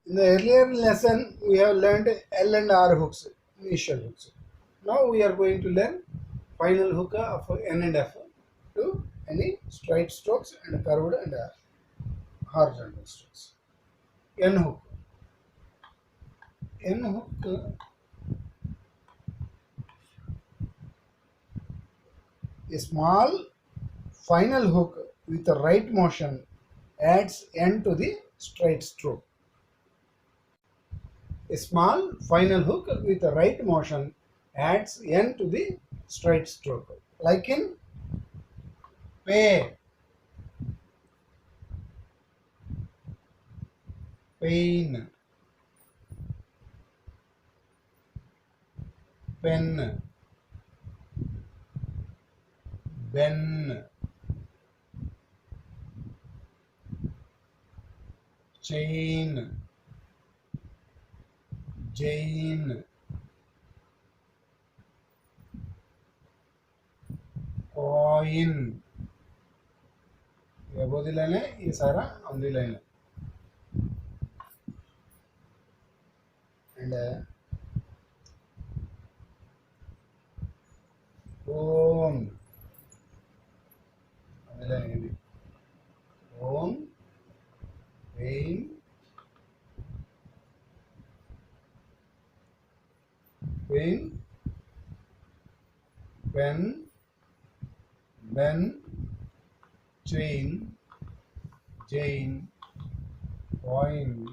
In the earlier lesson, we have learned L and R hooks, initial hooks. Now we are going to learn final hook of N and F to any straight strokes and curved and horizontal strokes. N hook. N hook, a small final hook with the right motion adds N to the straight stroke. A small final hook with the right motion adds N to the straight stroke. Like in pay, pain, pen, ben, chain, Jane, coin. ये Bodhi line है, ये सारा आंधी line है. And phone, आंधी line है. Phone, pain, pain, pen, ben, chain, Jane, coin,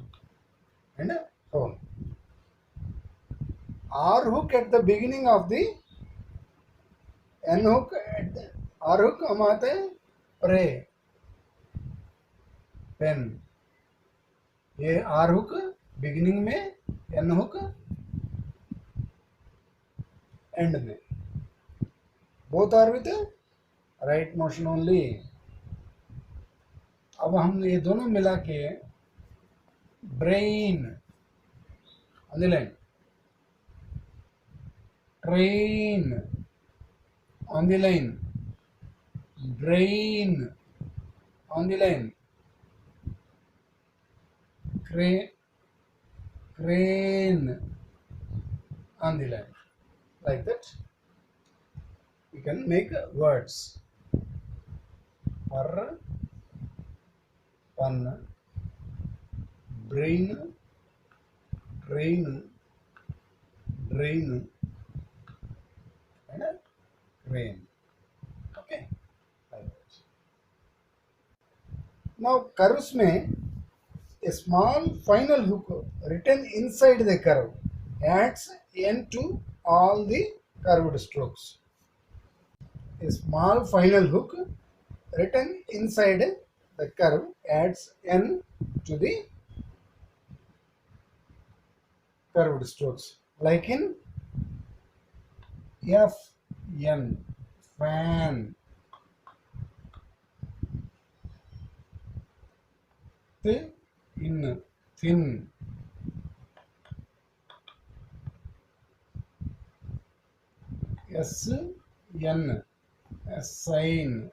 and phone. R hook at the beginning of the N hook at the R hook हम आते हैं pray, pen. ये R hook beginning में, N hook end में. Both are with right motion only. अब हम ये दोनों मिला के brain on the line, train on the line, brain on the line, crane on the line. Like that, we can make words. Per, pun, brain, train, drain, and crane. Okay. Like that. Now curves में a small final hook written inside the curve adds N to all the curved strokes. A small final hook written inside the curve adds N to the curved strokes. Like in FN, fan, in, thin, SN, sign,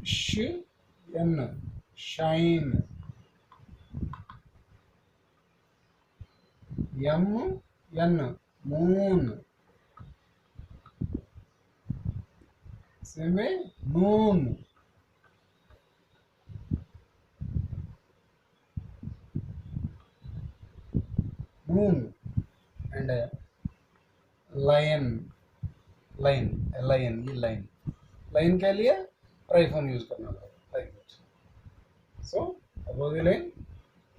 SN, shine, MN, moon, same way, noon, moon, and lion, line, LIN, ये line. Line के लिए ट्राइफॉन use करना पड़ेगा. Like that. So above the line,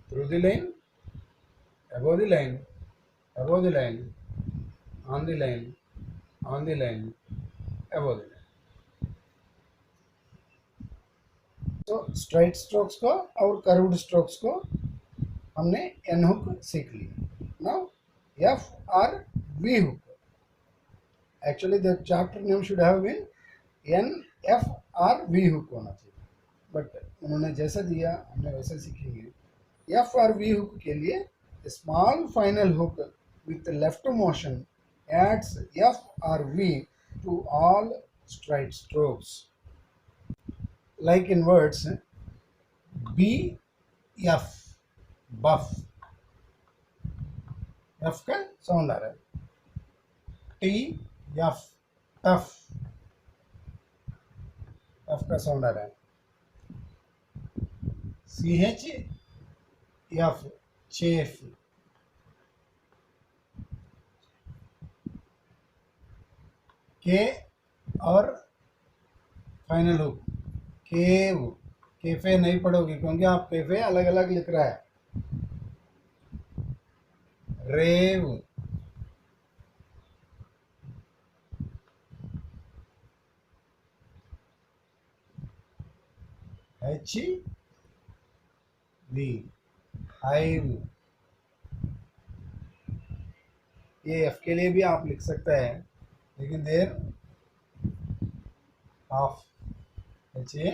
through the line, above the line, above the line, on the line, on the line, above the line. तो straight strokes को और curved strokes को हमने N hook सीख लिया. Now F R V hook. Actually the chapter name should have been N F R V hook होना चाहिए, but उन्होंने जैसा दिया हमने वैसे सीखेंगे. एफ आर वी हुक के लिए small final hook with left motion adds F R V to all straight strokes. like in words B F buff, F का साउंड आ रहा है, T F टफ, F का साउंड आ रहा है, CH F चेफ, के और फाइनल हुक केव, कैफे नहीं पढ़ोगे क्योंकि आप कैफे अलग अलग लिख रहा है, रेव, एच वी हाइव, ये एफ के लिए भी आप लिख सकते हैं लेकिन there half H A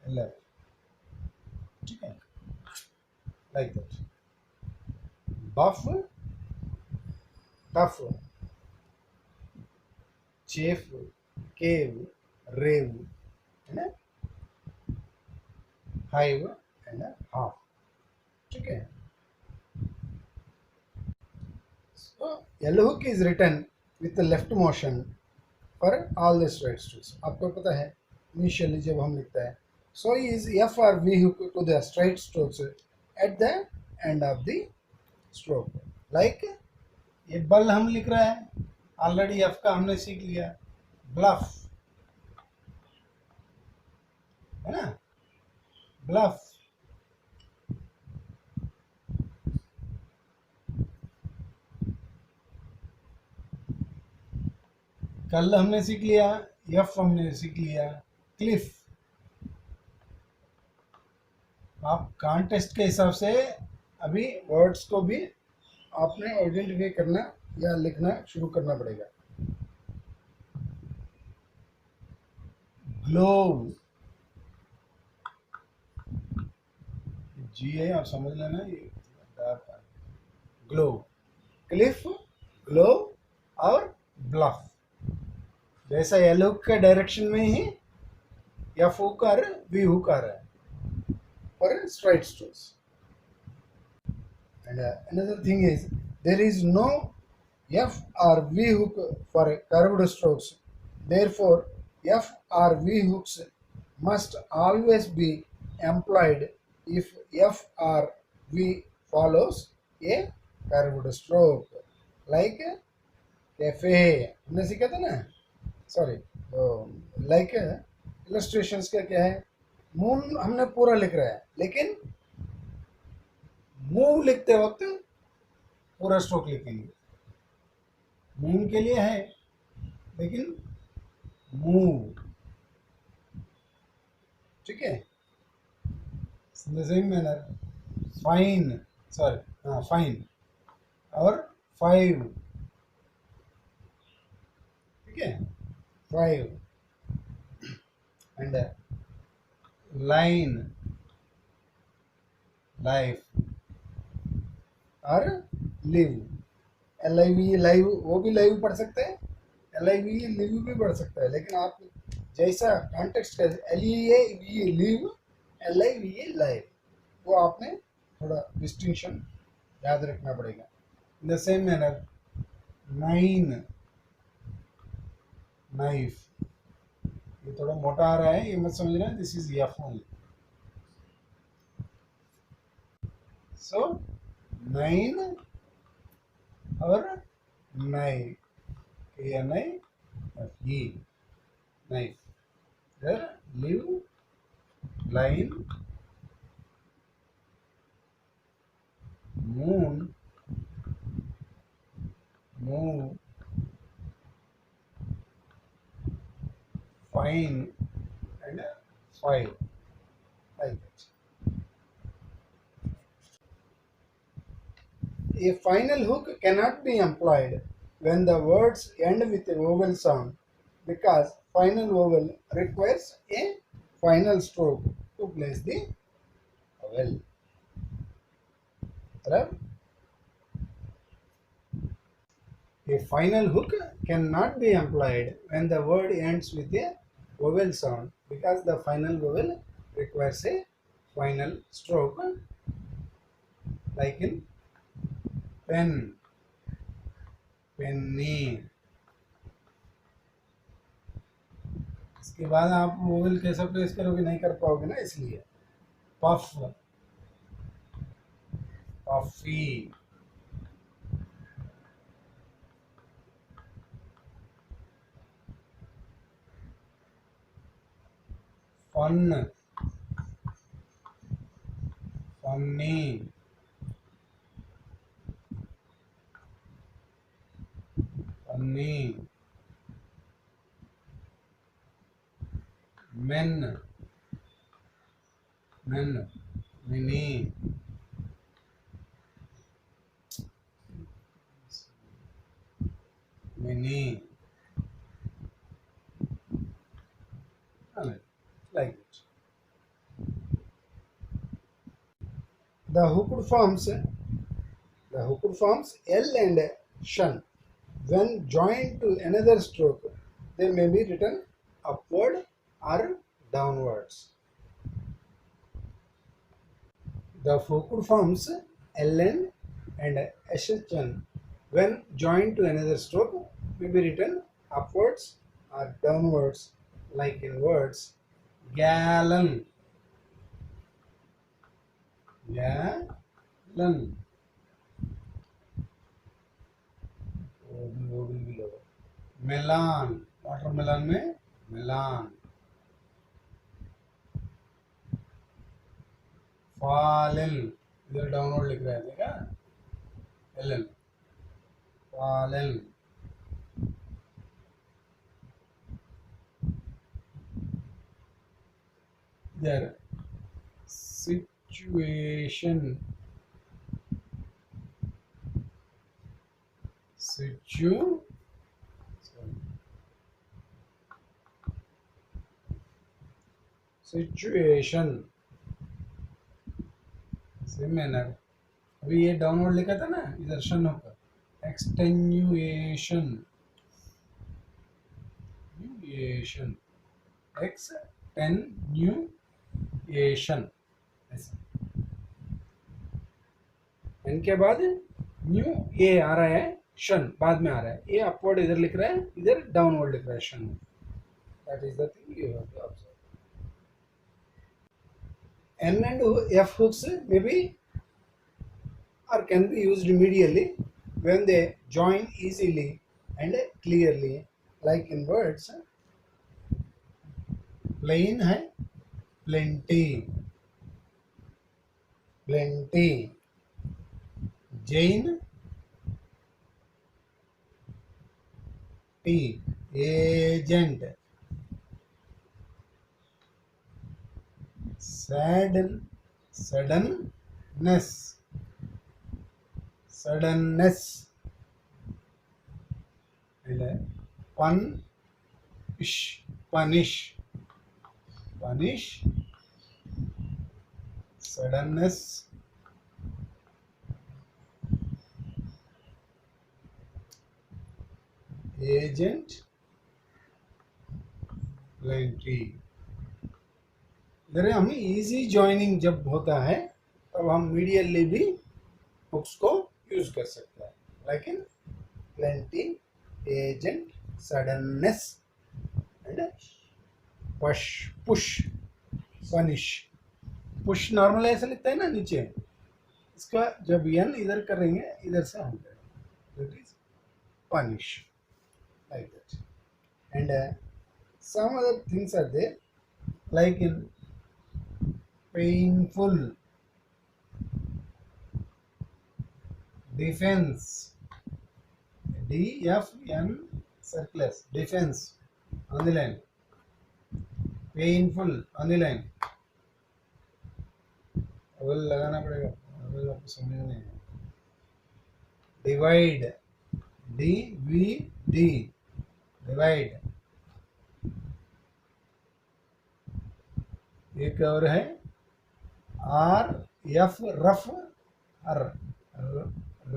L F, ठीक है, like that, buff tough, chef, cave, rev, है ना, हाइव एंड हाफ, ठीक है. So yellow hook is written with the left motion for all the straight strokes. आपको पता है initially जब हम लिखते हैं, so is F or V hook to the straight strokes at the end of the stroke. Like ये बल हम लिख रहे हैं, ऑलरेडी F का हमने सीख लिया, bluff, है ना, bluff, कल हमने सीख लिया, एफ हमने सीख लिया, क्लिफ. आप कॉन्टेस्ट के हिसाब से अभी वर्ड्स को भी आपने आइडेंटिफाई करना या लिखना शुरू करना पड़ेगा. ग्लोव, जी है, आप समझ लेना, ये ग्लोव, क्लिफ, ग्लोव और ब्लफ. जैसा येलो के डायरेक्शन में ही एफ हुक और वी हुक आ रहा है for straight strokes. And another thing is there is no F or V hook for curved strokes. Therefore, F or V hooks must always be employed if F or V follows a curved stroke. Like cafe, हमने सीखा था ना, sorry, like illustrations का क्या है, moon हमने पूरा लिख रहा है लेकिन मूव लिखते वक्त पूरा स्ट्रोक लिखेंगे, मून के लिए है लेकिन मूव, ठीक है. सेम मैनर फाइन, सॉरी, हाँ फाइन और फाइव, ठीक है, फाइव एंड लाइन, लाइफ और लिव, LIV लाइव, वो भी लाइव पढ़ सकते हैं, LIV लिव भी पढ़ सकता है, लेकिन आप जैसा कॉन्टेक्स्ट का LEAV लिव, LIV लाइव, वो आपने थोड़ा डिस्टिंक्शन याद रखना पड़ेगा. In the same manner nine, knife, ये थोड़ा मोटा आ रहा है, ये मत समझना, this is F only. So nine और knife, KNIFE, knife, there live, line, moon, move, fine and five, like that. A final hook cannot be employed when the words end with a vowel sound because final vowel requires a final stroke to place the vowel. Right? A final hook cannot be employed when the word ends with a vowel sound because the final vowel requires a final stroke, like in pen, penny. इसके बाद आप vowel कैसे place करोगे, नहीं कर पाओगे ना, इसलिए puff, puffy, fun, funny, funny, men, men, mini, mini, like it. The hooked forms L and shun. When joined to another stroke, they may be written upward or downwards. The hooked forms ln and shn, when joined to another stroke, may be written upwards or downwards, like in words gallon, gallon. वो भी लोग Milan, watermelon में Milan, फालन, इधर downward लिख रहा है, देखा, Elon, फालन. इधर सिचुएशन, सिचुएशन, सेम मैनर. अभी ये डाउनवर्ड लिखा था ना, इधर शन होकर एक्सटेन्युएशन, एक्सटेन्युएशन, ऐसा. इनके बाद न्यू ये आ रहा है, शन बाद में आ रहा है, ये अपवर्ड इधर लिख रहा है, इधर डाउनवर्ड लिख रहा है shun. That is the thing you have to observe. N and F hooks may be or can be used immediately when they join easily and clearly, like in words plain है, plenty, plenty, Jane, T, agent, suddenness, punish, suddenness, agent, plenty. इधर हम easy joining जब होता है तब हम medially भी hooks को यूज कर सकते हैं, like in plenty, agent, suddenness and push, punish. Push normal ऐसे लिखता है ना नीचे, इसका जब एन इधर करेंगे इधर से हम करेंगे, that is punish, like that. And some other things are there, like in painful, defense, DFN circles, defense on the line, painful on the line. अवल लगाना पड़ेगा, अवल आपको समझ नहीं है. divide, DVD, divide. एक और है RF, रफ,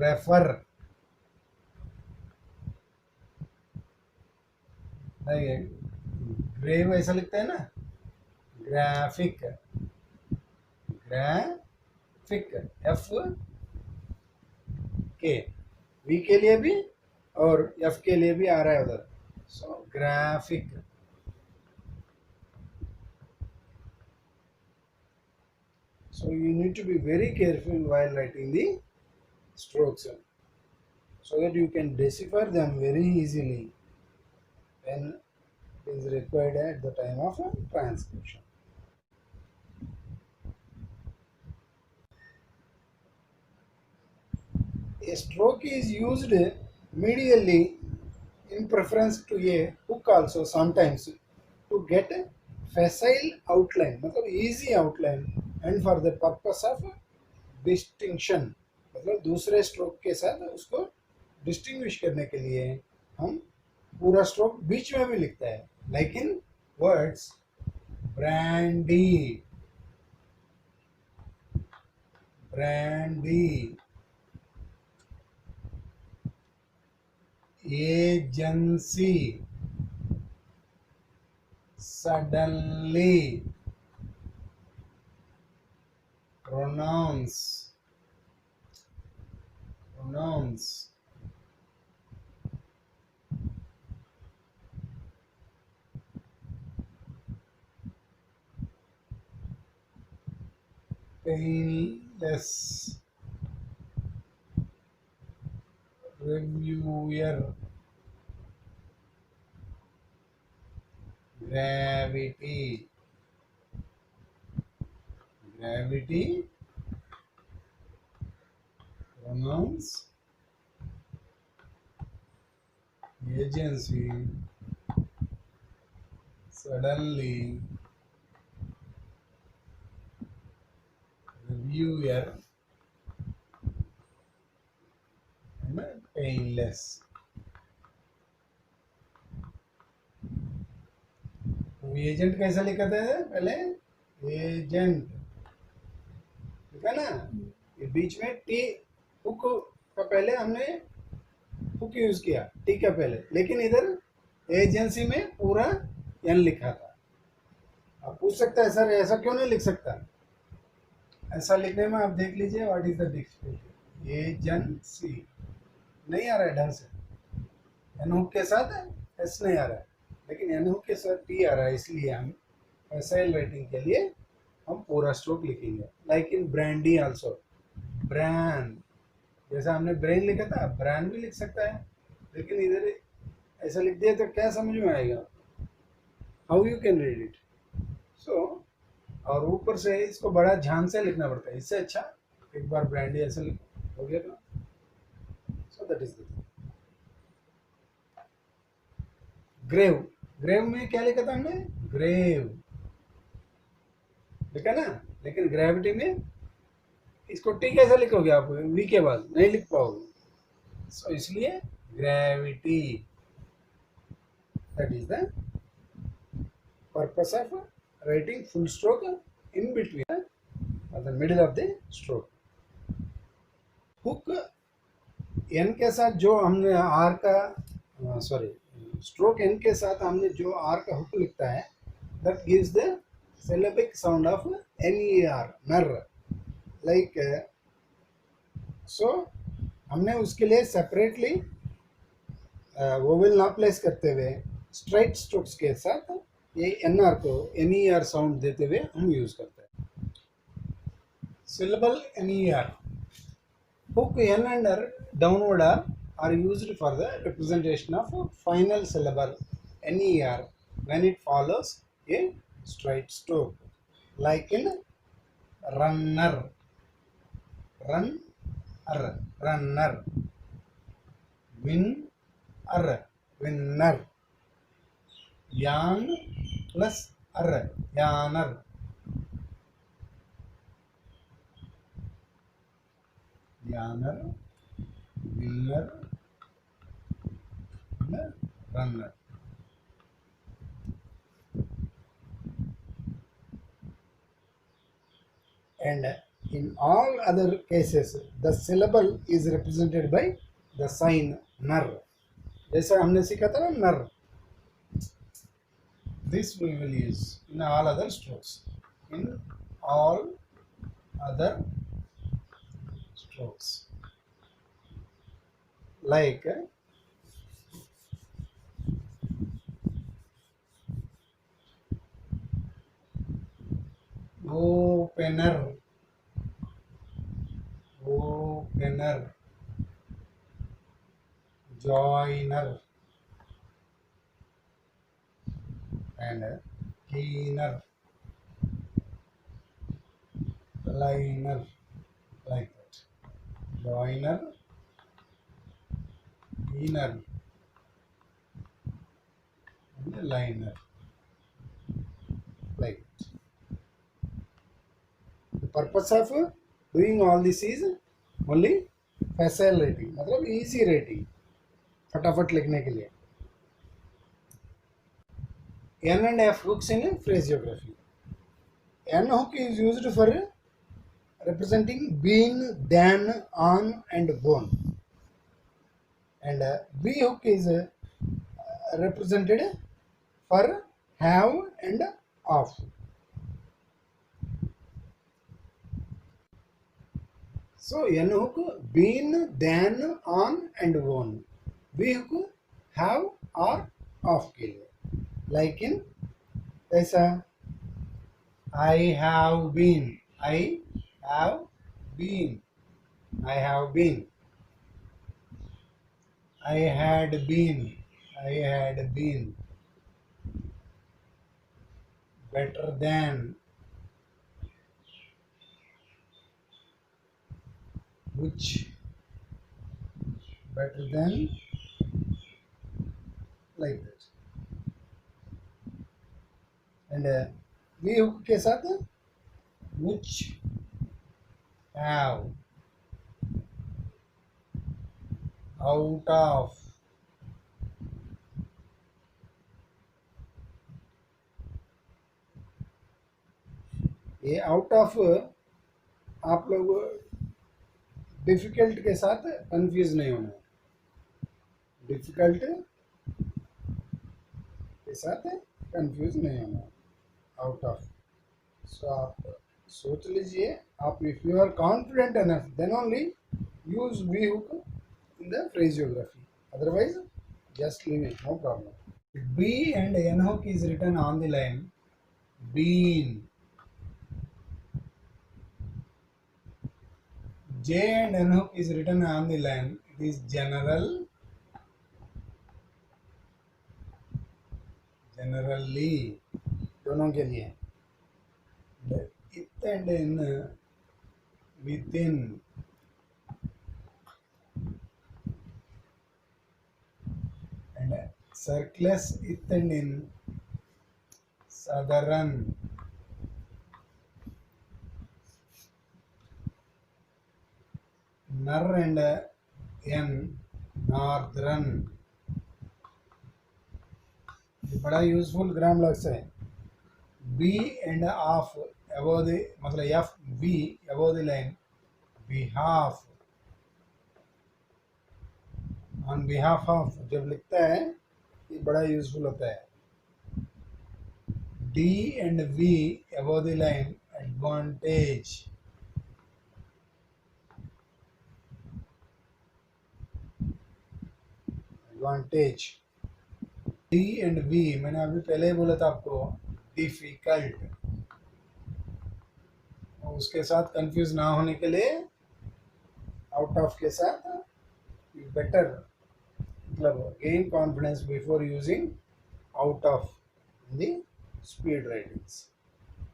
रेफर. ग्रेव ऐसा लिखता है ना, ग्राफिक, ग्राफिक, एफ के, वी के लिए भी और एफ के लिए भी आ रहा है उधर, so graphic. So you need to be very careful while writing the strokes so that you can decipher them very easily when it is required at the time of transcription. A stroke is used medially in preference to a hook also sometimes to get a facile outline, मतलब easy outline, and for the purpose of distinction, मतलब दूसरे stroke के साथ उसको distinguish करने के लिए हम पूरा स्ट्रोक बीच में भी लिखता है, like in words brandy, brandy, agency, suddenly, pronounce, painless, reviewer, gravity, pronounce, agency, suddenly, reviewer, and painless. Agent कैसा लिखा था पहले, एजेंट, ठीक है ना, ये बीच में टी हुक का पहले हमने हुक यूज किया टी का पहले, लेकिन इधर एजेंसी में पूरा एन लिखा था. आप पूछ सकता है सर ऐसा क्यों नहीं लिख सकता, ऐसा लिखने में आप देख लीजिए what is the difficulty, agency नहीं आ रहा है ढंग से, एन हुक के साथ एस नहीं आ रहा है, लेकिन एन हुक के साथ टी आ रहा है, इसलिए हम फैसाइल राइटिंग के लिए हम पूरा स्ट्रोक लिखेंगे, like in brandy also, brand, जैसा हमने ब्रेन लिखा था ब्रांड भी लिख सकता है, लेकिन इधर ऐसा लिख दिया तो क्या समझ में आएगा, how you can read it. So और ऊपर से इसको बड़ा ध्यान से लिखना पड़ता है, इससे अच्छा एक बार ब्रांडी ऐसा हो गया था. So that is the grave, grave में क्या लिखा था हमने, ग्रेव लिखा ना, लेकिन ग्रेविटी में इसको टी कैसे लिखोगे आप, वी के बाद नहीं लिख पाओगे, सो इसलिए gravity, that is the purpose of writing full stroke in between और the middle of the stroke. Hook N के साथ जो हमने आर का सॉरी स्ट्रोक एन के साथ हमने जो आर का हुक लिखता है, that gives the syllabic sound of NER, नर, लाइक सो हमने उसके लिए सेपरेटली वोवेल ना प्लेस करते हुए स्ट्राइट स्ट्रोक्स के साथ ये NR को NER साउंड देते हुए हम यूज करते हैं. syllable NER, hook N and R downward are used for the representation of final syllable NER when it follows a straight stroke, like in runner, runner, winner, yarn plus yarner, winner, runner. And in all other cases the syllable is represented by the sign nar, जैसा हमने सीखा था ना नर, This we will use in all other strokes. In all other strokes. Like opener, opener, joiner, and cleaner, liner, like that. Joiner, cleaner, and liner, like that. The purpose of doing all this is only facile writing, मतलब easy writing, फटाफट लिखने के लिए. N and F hooks in phraseography. N hook is used for representing been, than, on, and gone. And V hook is represented for have and of. So N hook been, than, on, and gone. V hook have or of के लिए. Like in ऐसा I have been, I have been, I have been, I had been, I had been, better than, which, better than, like that. And V hook के साथ which, have, out of, ये out of आप लोग difficult के साथ confuse नहीं होना. Difficult के साथ कंफ्यूज नहीं होना. Out of. सो आप सोच लीजिए. आप if you are confident enough then only use V hook in the phraseography. Otherwise just leave it, no problem. B and N hook is written on the line been. J and N hook is written on the line, it is general, generally, दोनों के लिए. It and in, within, and circles it and in, southern, ner and n, northern. ये बड़ा useful grammalogues है. B and F above the, मतलब F B above the line, behalf, on behalf of जब लिखता है ये बड़ा useful होता है. D and V above the line, advantage, advantage. D and V मैंने अभी पहले ही बोला था आपको डिफिकल्ट. उसके साथ कंफ्यूज ना होने के लिए आउट ऑफ के साथ बेटर, मतलब gain confidence before using out of in the speed writings.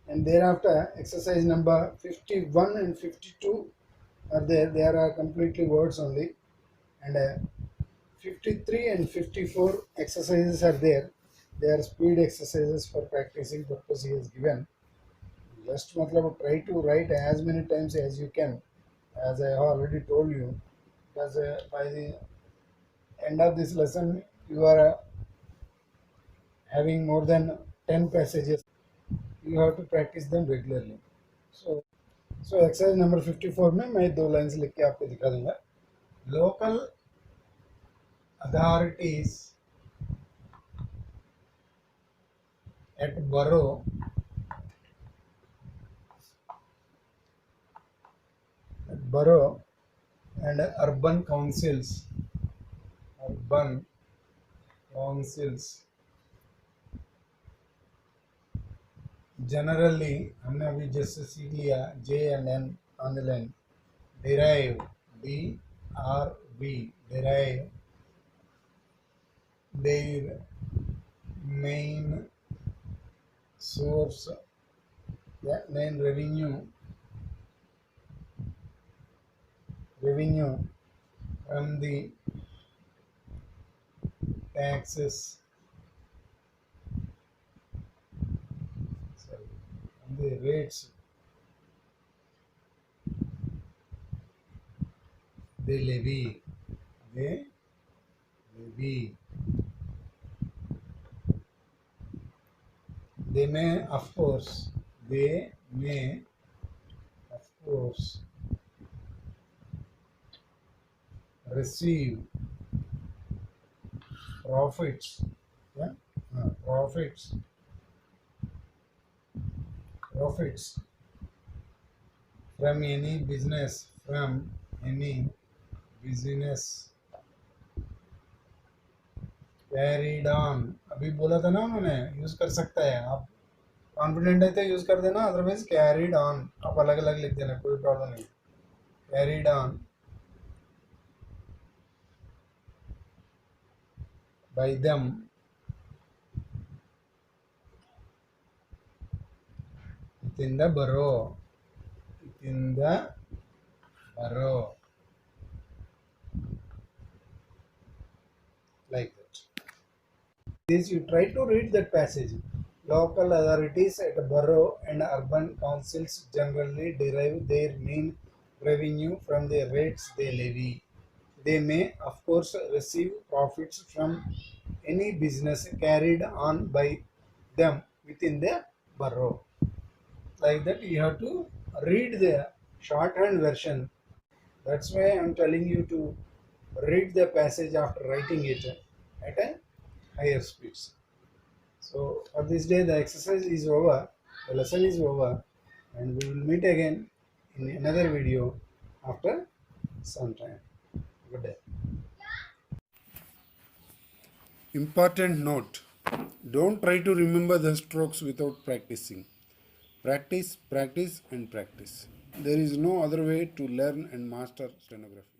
And thereafter exercise number 51 and 52 are there. They are completely words only. And 53 and 54 exercises are there. They are speed exercises for practicing purpose he has given. Just matlab try to write as many times as you can, as I have already told you, because by the end of this lesson you are having more than 10 passages. You have to practice them regularly. So exercise number 54 में मैं दो lines लिख के आपको दिखा दूंगा. Local authorities at borough and urban councils generally, हमने अभी जैसे सीख लिया J and N on the line, derive derive their main source, main revenue from the taxes, sorry, from the rates they levy. They may, of course, receive profits, yeah, profits from any business, carried on. अभी बोला था ना उन्होंने, use कर सकता है आप, confident है तो यूज कर देना, अदरवाइज कैरीड ऑन आप अलग अलग लिख देना, कोई प्रॉब्लम नहीं. Carried on by them within the borough, like that. This you try to read that passage. Local authorities at borough and urban councils generally derive their main revenue from the rates they levy. They may, of course, receive profits from any business carried on by them within the borough. Like that, you have to read the shorthand version. That's why I'm telling you to read the passage after writing it at a higher speeds. So for this day, the exercise is over, the lesson is over, and we will meet again in another video after some time. Good day. Important note: don't try to remember the strokes without practicing. Practice, practice, and practice. There is no other way to learn and master stenography.